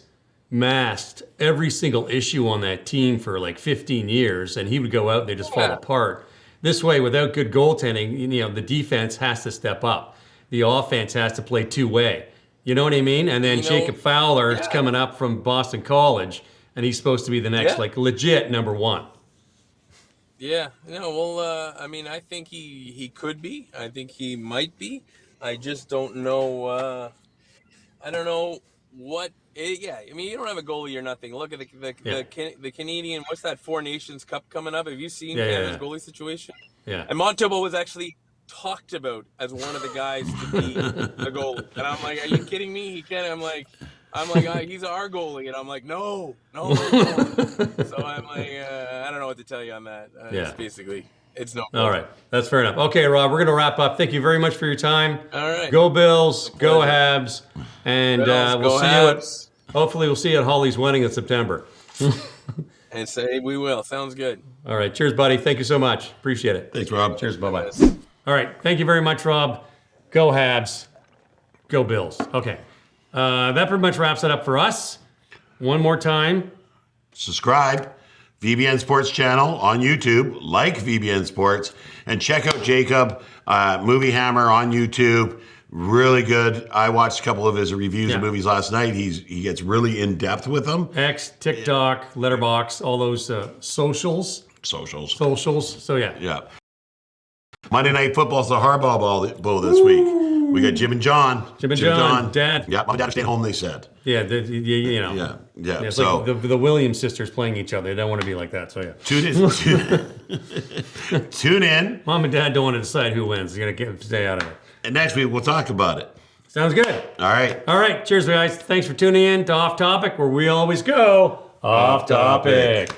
masked every single issue on that team for like 15 years, and he would go out and they just fall apart. This way, without good goaltending, the defense has to step up. The offense has to play two-way. You know what I mean? And then Jacob Fowler is coming up from Boston College, and he's supposed to be the next, like, legit number one. Yeah. I mean, I think he could be. I think he might be. I just don't know. I don't know what. I mean, you don't have a goalie or nothing. Look at the Canadian. What's that Four Nations Cup coming up? Have you seen Canada's goalie situation? Yeah. And Montembeau was actually talked about as one of the guys to be the goalie, and I'm like, are you kidding me? He can't. I'm like, he's our goalie, and I'm like, no. So I'm like, I don't know what to tell you on that. It's basically, it's no. All right, that's fair enough. Okay, Rob, we're gonna wrap up. Thank you very much for your time. All right. Go Bills, go Habs, and we'll see you hopefully we'll see you at Holly's wedding in September. And say we will. Sounds good. All right, cheers, buddy. Thank you so much. Appreciate it. Thanks, Rob. Cheers, bye-bye. All right, thank you very much, Rob. Go Habs, go Bills. Okay. That pretty much wraps it up for us. One more time. Subscribe. VBN Sports channel on YouTube. Like VBN Sports. And check out Jacob, Movie Hammer on YouTube. Really good. I watched a couple of his reviews of movies last night. He gets really in-depth with them. X, TikTok, Letterboxd, all those socials. So, yeah. Monday Night Football's the Harbaugh Bowl this week. We got Jim and John. Dad. Yeah, Mom and Dad are staying home, they said. Yeah, Yeah. It's like the Williams sisters playing each other. They don't want to be like that, so yeah. Tune in. Mom and Dad don't want to decide who wins. They're going to stay out of it. And next week, we'll talk about it. Sounds good. All right. All right. Cheers, guys. Thanks for tuning in to Off Topic, where we always go off topic.